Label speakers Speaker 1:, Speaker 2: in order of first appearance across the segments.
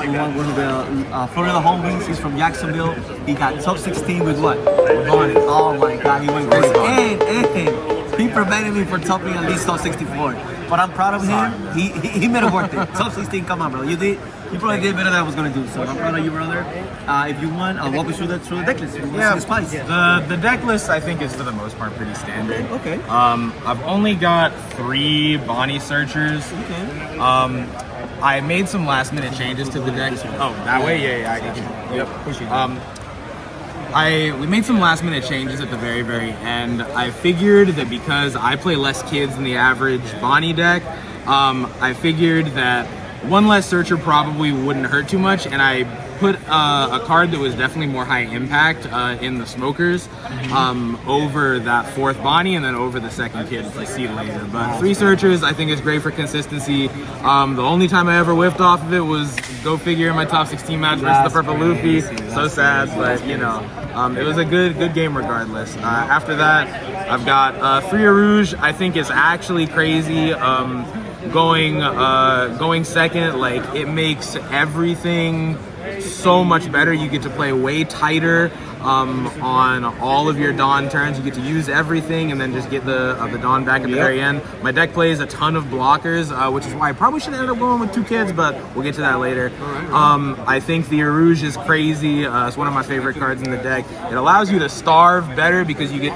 Speaker 1: one of the Florida home wins. He's from Jacksonville. He got top 16 with what? Bonney. Oh my God, he went crazy. And he prevented me from topping at least top 64. But I'm proud of him. He made it worth it. Top 16, come on, bro. You probably did better than I was gonna do. So I'm proud of you, brother. If you want, I'll walk you through the deck list.
Speaker 2: Yeah, the deck list I think is for the most part pretty standard.
Speaker 1: Okay.
Speaker 2: I've only got 3 Bonney searchers.
Speaker 1: Okay.
Speaker 2: I made some last minute changes to the deck. Oh, that way? Yeah, I get you. Yep. We made some last minute changes at the very, very end. I figured that because I play less kids than the average Bonney deck, I figured that one less searcher probably wouldn't hurt too much, and I put a card that was definitely more high impact in the smokers over that 4th Bonney and then over the 2nd kid, which I see later. But 3 searchers I think is great for consistency. The only time I ever whiffed off of it was, go figure, in my top 16 match versus the Purple Luffy. So sad, but you know, it was a good game regardless. After that, I've got 3 Rouge. I think it's actually crazy. Going second, like, it makes everything so much better. You get to play way tighter on all of your Dawn turns. You get to use everything and then just get the Dawn back at the very end. My deck plays a ton of blockers, which is why I probably should have ended up going with 2 kids, but we'll get to that later. I think the Rouge is crazy. It's one of my favorite cards in the deck. It allows you to starve better because you get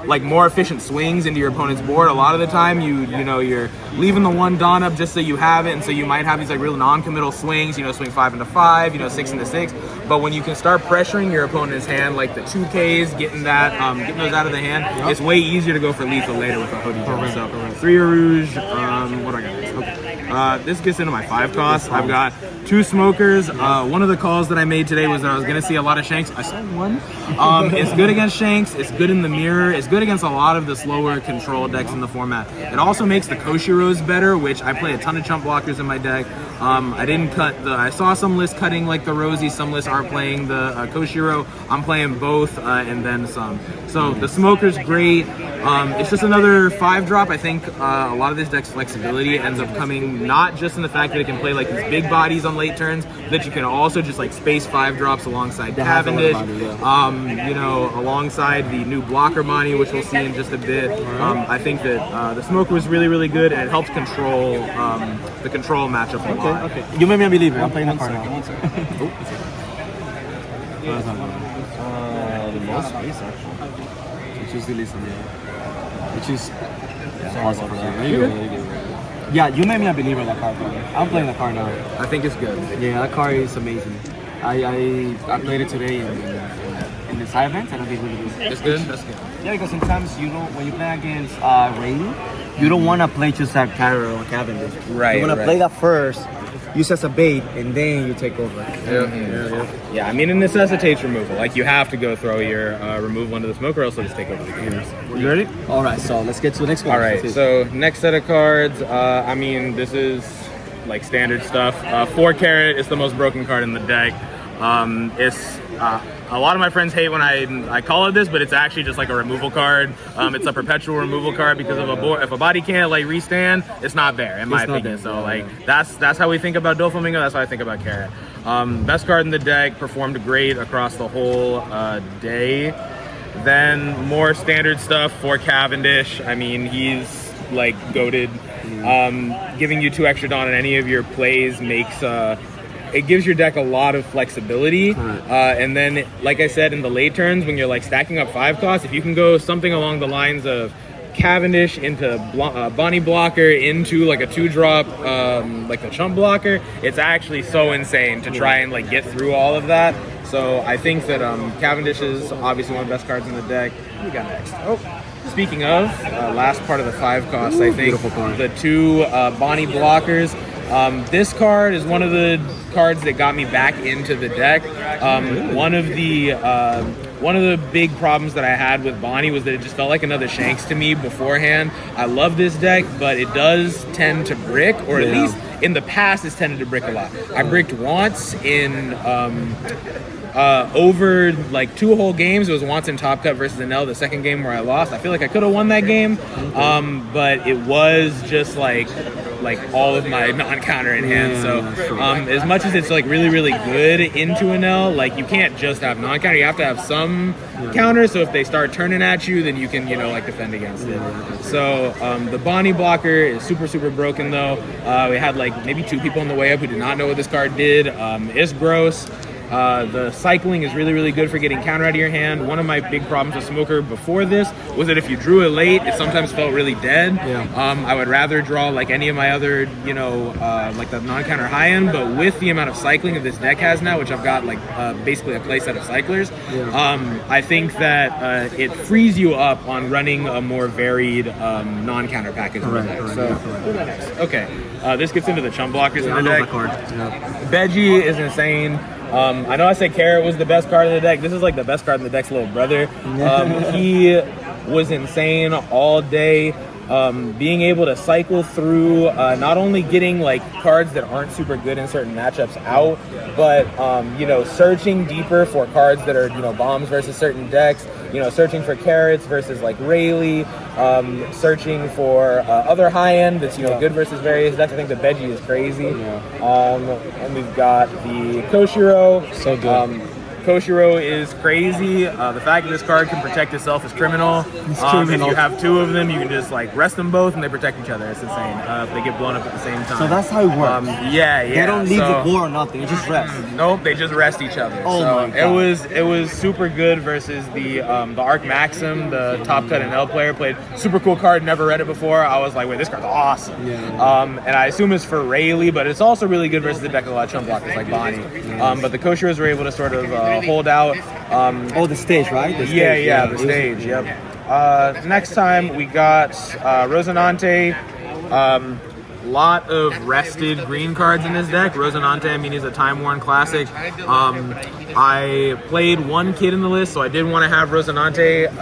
Speaker 2: like more efficient swings into your opponent's board. A lot of the time you know you're leaving the 1 Dawn up just so you have it, and so you might have these like real non-committal swings, you know, swing 5 into 5, you know, 6 into 6. But when you can start pressuring your opponent's hand, like the 2Ks, getting those out of the hand, it's way easier to go for lethal later with a hoodie. So 3 Rouge, what do I got next? Okay. This gets into my 5 cost. I've got 2 smokers. One of the calls that I made today was that I was gonna see a lot of Shanks. I saw 1. It's good against Shanks, it's good in the mirror, it's good against a lot of the slower control decks in the format. It also makes the Koshiros better, which I play a ton of chump blockers in my deck. I didn't cut I saw some lists cutting like the Rosie, some lists aren't playing the Koshiro. I'm playing both and then some. So the smoker's great. It's just another 5-drop. I think a lot of this deck's flexibility ends up coming not just in the fact that it can play like these big bodies on late turns, but that you can also just like space 5-drops alongside Cavendish, you know, alongside the new blocker Bonney, which we'll see in just a bit. I think that the smoker was really, really good, and it helps control the control matchup a lot.
Speaker 1: Okay. You made me a believer. I'm playing the card now. The most space actually. Which is the least, which is awesome for that. Yeah, you made me a believer in that card, brother. I'm playing the card now.
Speaker 2: I think it's good.
Speaker 1: Yeah, that card is amazing. I played it today in the side event, and I think really good.
Speaker 2: It's good? That's good.
Speaker 1: Yeah, because sometimes you don't, when you play against Rayleigh, you don't want to play just that Carol or Cavendish.
Speaker 2: Right.
Speaker 1: You want to play that first, use as a bait, and then you take over.
Speaker 2: Yeah, I mean, it necessitates removal. Like, you have to go throw your removal into the smoker, or else it'll just take over the game.
Speaker 1: You ready? All right, so let's get to the next one.
Speaker 2: All right, so next set of cards, I mean, this is like standard stuff. 4 Carat is the most broken card in the deck. It's a lot of my friends hate when I call it this, but it's actually just like a removal card. It's a perpetual removal card because if a body can't like restand, it's not there in my opinion. So like that's how we think about Doflamingo. That's how I think about Carat. Best card in the deck, performed great across the whole day. Then more standard stuff for Cavendish. I mean, he's like goated. Giving you 2 extra Dawn on any of your plays makes it gives your deck a lot of flexibility. And then, like I said, in the late turns, when you're like stacking up 5 costs, if you can go something along the lines of Cavendish into Bonney blocker into like a 2-drop like a chump blocker, it's actually so insane to try and like get through all of that. So I think that Cavendish is obviously one of the best cards in the deck. What do we got next? Oh, speaking of, last part of the 5 costs, I think the 2 Bonney blockers. This card is one of the cards that got me back into the deck. One of the big problems that I had with Bonney was that it just felt like another Shanks to me beforehand. I love this deck, but it does tend to brick, or at least in the past it's tended to brick a lot. I bricked once in over like 2 whole games. It was once in Top Cut versus Anel, the second game where I lost. I feel like I could have won that game, but it was just like like all of my non-counter in hand. So as much as it's like really, really good into an L, like you can't just have non-counter. You have to have some counter. So if they start turning at you, then you can, you know, like defend against it. So the Bonney blocker is super, super broken though. We had like maybe 2 people on the way up who did not know what this card did. It's gross. The cycling is really, really good for getting counter out of your hand. One of my big problems with Smoker before this was that if you drew it late, it sometimes felt really dead. I would rather draw like any of my other, you know, like the non-counter high end, but with the amount of cycling that this deck has now, which I've got like basically a play set of cyclers, I think that it frees you up on running a more varied non-counter package. Okay, this gets into the chump blockers in the deck. Veggie is insane. I know I said Carrot was the best card in the deck. This is like the best card in the deck's little brother. He was insane all day. Being able to cycle through, not only getting like cards that aren't super good in certain matchups out, but you know, searching deeper for cards that are, you know, bombs versus certain decks. You know, searching for Carrots versus like Rayleigh, searching for other high end that's, you know, good versus various decks. I think the Veggie is crazy. And we've got the Koshiro. So good. Koshiro is crazy. The fact that this card can protect itself is criminal. If you have 2 of them, you can just like rest them both and they protect each other. It's insane. If they get blown up at the same time.
Speaker 1: So that's how it works. They don't leave the board or nothing. It just rests.
Speaker 2: Nope, they just rest each other.
Speaker 1: My God.
Speaker 2: It was super good versus the Arc Maxim, the top cut NL player played super cool card. Never read it before. I was like, wait, this card's awesome. And I assume it's for Rayleigh, but it's also really good versus the deck of a lot of chump blockers like Bonney. But the Koshiros were able to sort of hold out.
Speaker 1: The stage, right? The
Speaker 2: stage, yep. Next time we got Rosinante. Lot of rested green cards in this deck. Rosinante, I mean, he's a time-worn classic. I played 1 kid in the list, so I did want to have Rosinante.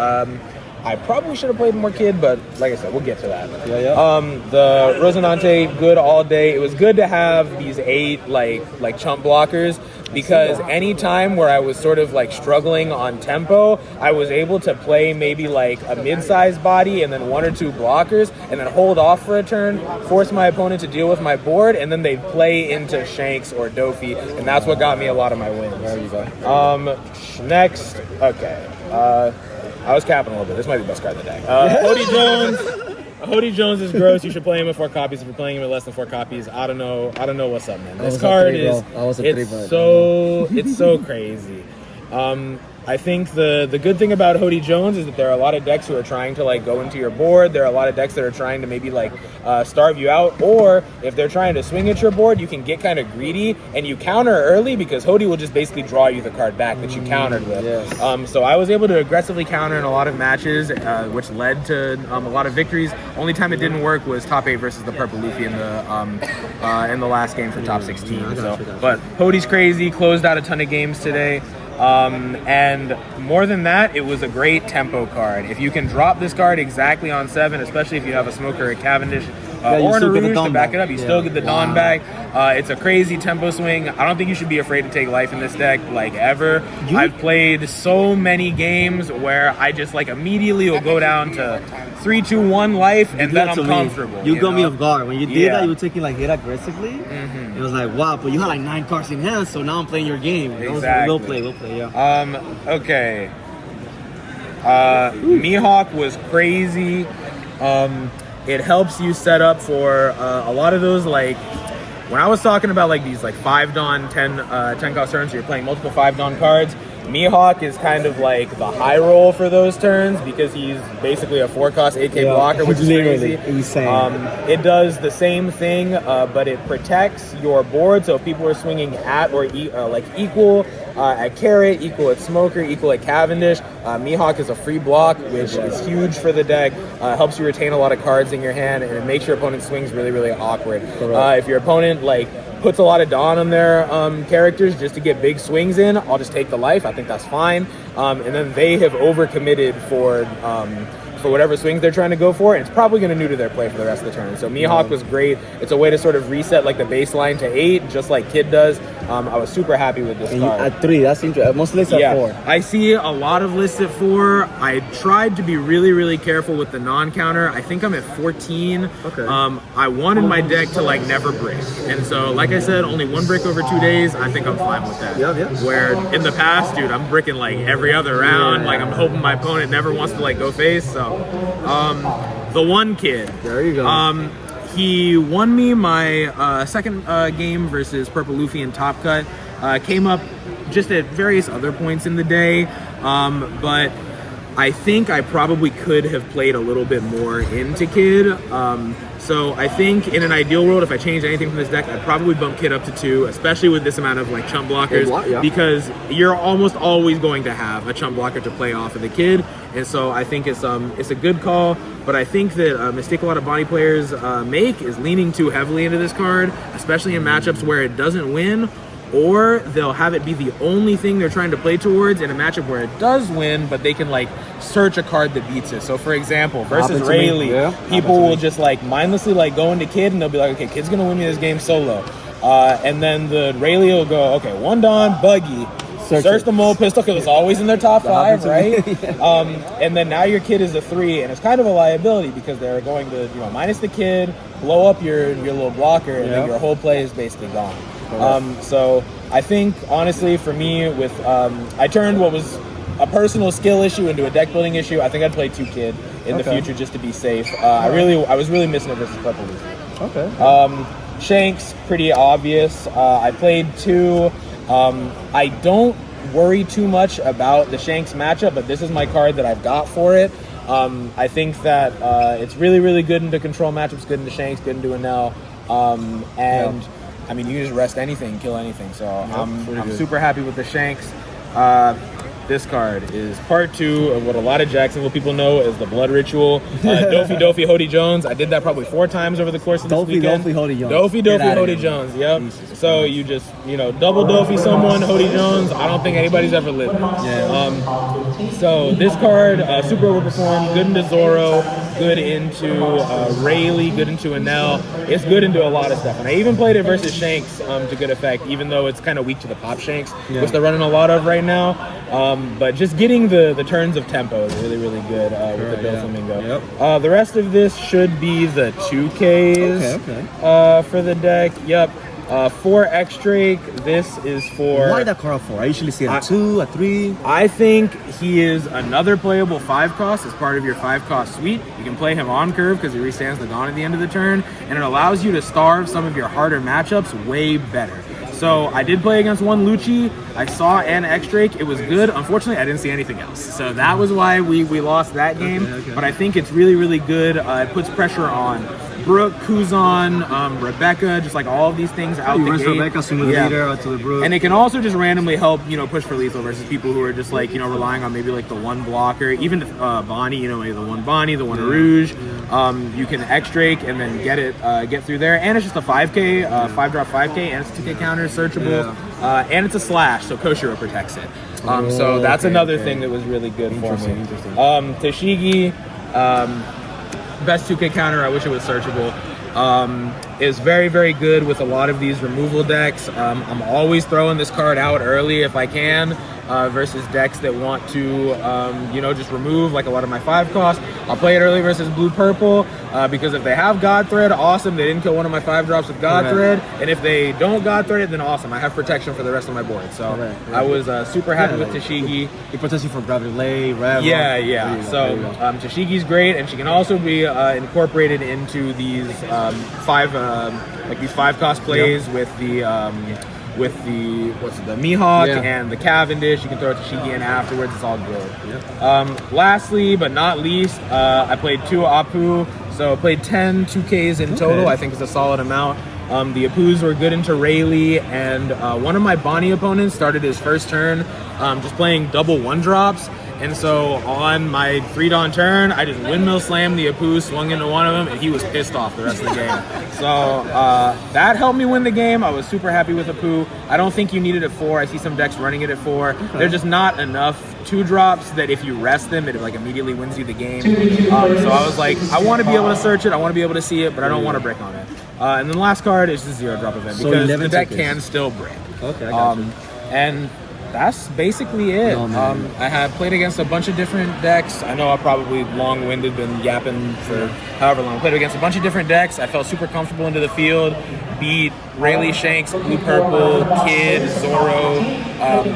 Speaker 2: I probably should have played more kid, but like I said, we'll get to that. The Rosinante, good all day. It was good to have these 8 like chump blockers, because any time where I was sort of like struggling on tempo, I was able to play maybe like a mid-sized body and then 1 or 2 blockers, and then hold off for a turn, force my opponent to deal with my board, and then they'd play into Shanks or Dofi, and that's what got me a lot of my wins. There you go. Next, okay. I was capping a little bit. This might be the best card of the deck. Hody Jones. Hody Jones is gross. You should play him at 4 copies. If you're playing him at less than 4 copies, I don't know what's up, man. This card is it's so crazy. I think the good thing about Hody Jones is that there are a lot of decks who are trying to like go into your board. There are a lot of decks that are trying to maybe like starve you out, or if they're trying to swing at your board, you can get kind of greedy and you counter early, because Hody will just basically draw you the card back that you countered with. So I was able to aggressively counter in a lot of matches, which led to a lot of victories. Only time it didn't work was top 8 versus the Purple Luffy in the last game for top 16. But Hody's crazy, closed out a ton of games today. And more than that, it was a great tempo card. If you can drop this card exactly on 7, especially if you have a Smoker, a Cavendish, or a Rouge to back it up, you still get the Dawn back. It's a crazy tempo swing. I don't think you should be afraid to take life in this deck, like, ever. I've played so many games where I just, like, immediately will go down to 3, 2, 1 life, and then I'm comfortable.
Speaker 1: You got me off guard. When you did that, you were taking, like, hit aggressively. It was like, wow, but you had, like, 9 cards in hand, so now I'm playing your game.
Speaker 2: Exactly.
Speaker 1: We'll play, yeah.
Speaker 2: Okay. Mihawk was crazy. It helps you set up for a lot of those, like, when I was talking about like these like 5 Dawn 10 cost turns, so you're playing multiple 5 Dawn cards, Mihawk is kind of like the high roll for those turns, because he's basically a 4 cost 8k blocker, which is crazy.
Speaker 1: Insane.
Speaker 2: It does the same thing, but it protects your board. So if people are swinging at or like equal at Carrot, equal at Smoker, equal at Cavendish, Mihawk is a free block, which is huge for the deck. Helps you retain a lot of cards in your hand, and it makes your opponent's swings really, really awkward. If your opponent like puts a lot of Dawn on their characters just to get big swings in, I'll just take the life. I think that's fine. And then they have overcommitted for for whatever swings they're trying to go for, and it's probably going to neuter their play for the rest of the turn. So Mihawk was great. It's a way to sort of reset like the baseline to 8, just like Kid does. I was super happy with this card.
Speaker 1: At 3, that's interesting. Most lists at 4.
Speaker 2: I see a lot of lists at 4. I tried to be really, really careful with the non-counter. I think I'm at 14.
Speaker 1: Okay.
Speaker 2: I wanted my deck to like never break, and so like I said, only 1 brick over 2 days. I think I'm fine with that.
Speaker 1: Yeah.
Speaker 2: Where in the past, dude, I'm bricking like every other round. Like I'm hoping my opponent never wants to like go face. So, the one kid.
Speaker 1: There you go.
Speaker 2: He won me my second game versus Purple Luffy and Top Cut. Came up just at various other points in the day, but I think I probably could have played a little bit more into Kid. So I think in an ideal world, if I changed anything from this deck, I'd probably bump Kid up to 2, especially with this amount of like chump blockers, because you're almost always going to have a chump blocker to play off of the Kid. And so I think it's a good call, but I think that a mistake a lot of Bonney players make is leaning too heavily into this card, especially in matchups where it doesn't win, or they'll have it be the only thing they're trying to play towards in a matchup where it does win, but they can like search a card that beats it. So for example, versus Rayleigh, people will just like mindlessly like go into Kid and they'll be like, okay, Kid's gonna win me this game solo. And then the Rayleigh will go, okay, 1 Dawn, Buggy, search the mole pistol, because it's always in their top 5, right? And then now your Kid is a 3, and it's kind of a liability because they're going to, minus the Kid, blow up your little blocker, and then your whole play is basically gone. So I think, honestly, for me, with I turned what was a personal skill issue into a deck building issue. I think I'd play 2 Kid in the future just to be safe. I was really missing it versus Purple Leaf.
Speaker 1: Okay.
Speaker 2: Shanks, pretty obvious. I played 2. I don't worry too much about the Shanks matchup, but this is my card that I've got for it. I think that it's really, really good into control matchups, good into Shanks, good into Enel. I mean, you can just rest anything, kill anything. So I'm super happy with the Shanks. This card is part 2 of what a lot of Jacksonville people know as the Blood Ritual. Dofi Dofi Hody Jones. I did that probably 4 times over the course of this weekend.
Speaker 1: Dofi Hody Jones.
Speaker 2: Dofi Dofi Hody Jones. Yep. Jesus so Christ. You just double Dofi someone, Hody Jones. I don't think anybody's ever lived. Yeah. So this card super overperformed. Good into Zoro. Good into Rayleigh. Good into Enel. It's good into a lot of stuff. And I even played it versus Shanks to good effect, even though it's kind of weak to the pop Shanks, which they're running a lot of right now. But just getting the turns of tempo is really, really good with the Bill Flamingo. Yep. The rest of this should be the 2Ks for the deck. Yep. 4 X-Drake. This is for...
Speaker 1: Why that card 4? I usually see a 2, a 3.
Speaker 2: I think he is another playable 5 cost as part of your 5 cost suite. You can play him on curve because he restands the Dawn at the end of the turn, and it allows you to starve some of your harder matchups way better. So I did play against one Lucci. I saw an X-Drake. It was good. Unfortunately, I didn't see anything else. So that was why we lost that game. Okay. But I think it's really, really good. It puts pressure on Brooke, Kuzan, Rebecca, just like all of these things out the gate.
Speaker 1: Rebecca, swing the leader out to the Brooke.
Speaker 2: And it can also just randomly help, push for lethal versus people who are just like, relying on maybe like the 1 blocker. Even Bonney, the 1 Bonney, the 1 Rouge. You can X-Drake and then get through there. And it's just a 5K, 5-drop 5K, and it's a 2K counter, searchable. And it's a slash, so Koshiro protects it. So that's another thing that was really good for me. Tashigi, best 2K counter, I wish it was searchable, is very, very good with a lot of these removal decks. I'm always throwing this card out early if I can, versus decks that want to, just remove like a lot of my 5 costs. I'll play it early versus blue-purple, because if they have God Thread, awesome. They didn't kill one of my 5 drops with God Thread. And if they don't God Thread it, then awesome. I have protection for the rest of my board. So I was super happy with Tashigi.
Speaker 1: It protects you from Gravity Lay, Rev.
Speaker 2: Yeah. So Tashigi's great, and she can also be incorporated into these 5 cost plays with the Mihawk and the Cavendish. You can throw Tashigi in afterwards. It's all good. Lastly, but not least, I played 2 Apu. So I played 10 2Ks in total. I think it's a solid amount. The Apus were good into Rayleigh, and one of my Bonney opponents started his first turn just playing double 1-drops, And so on my 3-Dawn turn, I just windmill slammed the Apu, swung into one of them, and he was pissed off the rest of the game. So that helped me win the game. I was super happy with Apu. I don't think you need it at 4. I see some decks running it at 4. Okay. There's just not enough 2-drops that if you rest them, it like immediately wins you the game. So I was like, I want to be able to search it, I want to be able to see it, but I don't want to brick on it. And then the last card is the 0-drop event, because the deck can still brick.
Speaker 1: Okay, I got you.
Speaker 2: And that's basically it. I have played against a bunch of different decks. I know I probably long-winded, been yapping for however long. I played against a bunch of different decks. I felt super comfortable into the field. Beat Rayleigh Shanks, Blue Purple, Kid, Zoro,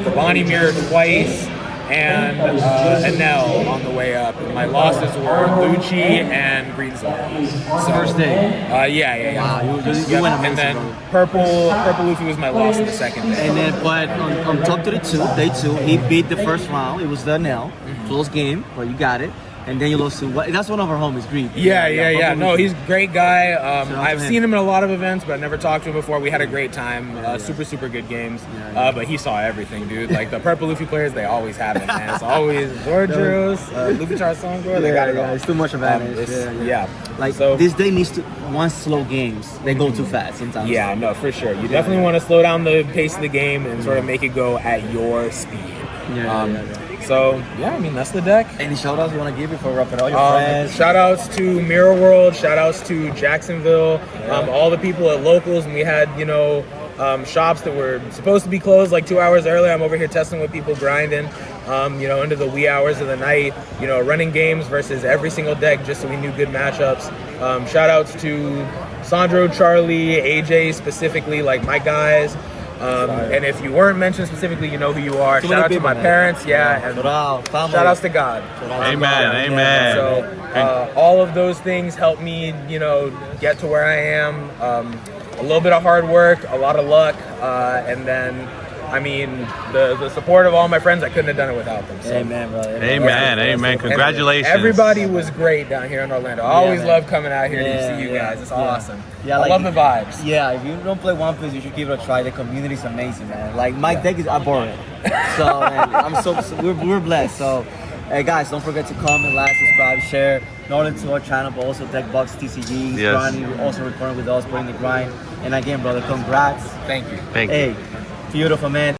Speaker 2: the Bonney Mirror twice, and Enel on the way up. And my losses were Lucci and Green Zoro. So,
Speaker 1: first day?
Speaker 2: Yeah.
Speaker 1: Wow, you went amazing.
Speaker 2: And then Purple Luffy was my loss in the second day.
Speaker 1: And then, but on top to the day 2, he beat the first round. It was the Enel. Close game, but you got it. And then you lost to that's one of our homies, Green.
Speaker 2: Yeah. No, he's a great guy. I've seen him in a lot of events, but I never talked to him before. We had a great time. Super good games. But he saw everything, dude. Like the Purple Luffy players, they always have it, man. It's always Zorgeros, Luffy Charsongor. They got it all.
Speaker 1: It's too much advantage. Like
Speaker 2: so,
Speaker 1: this day needs to once slow games. They go too fast sometimes.
Speaker 2: Yeah, no, for sure. You definitely want to slow down the pace of the game and sort of make it go at your speed. So, yeah, I mean, that's the deck.
Speaker 1: Any shout-outs you want to give before wrapping all your friends?
Speaker 2: Shout-outs to Mirror World. Shout-outs to Jacksonville. All the people at Locals. And we had, shops that were supposed to be closed like 2 hours early. I'm over here testing with people grinding, into the wee hours of the night, running games versus every single deck just so we knew good matchups. Shout-outs to Sandro, Charlie, AJ specifically, like my guys. And if you weren't mentioned specifically, you know who you are. Shout out to my parents, and shout outs to God.
Speaker 3: Amen.
Speaker 2: So all of those things helped me, get to where I am. A little bit of hard work, a lot of luck, and then, I mean, the support of all my friends, I couldn't have done it without them. So.
Speaker 1: Amen, brother.
Speaker 3: Amen. Congratulations.
Speaker 2: And everybody was great down here in Orlando. I always love coming out here to see you guys. It's awesome. I love the vibes.
Speaker 1: Yeah, if you don't play One Piece, you should give it a try. The community's amazing, man. Like, my deck is boring. So, man, we're blessed. So, hey, guys, don't forget to comment, like, subscribe, share. Not only to our channel, but also Deckbox TCG.
Speaker 3: Yes.
Speaker 1: Bonney, also recording with us, putting the grind. And again, brother, congrats.
Speaker 2: Thank you.
Speaker 3: Thank you.
Speaker 1: Hey, beautiful, man.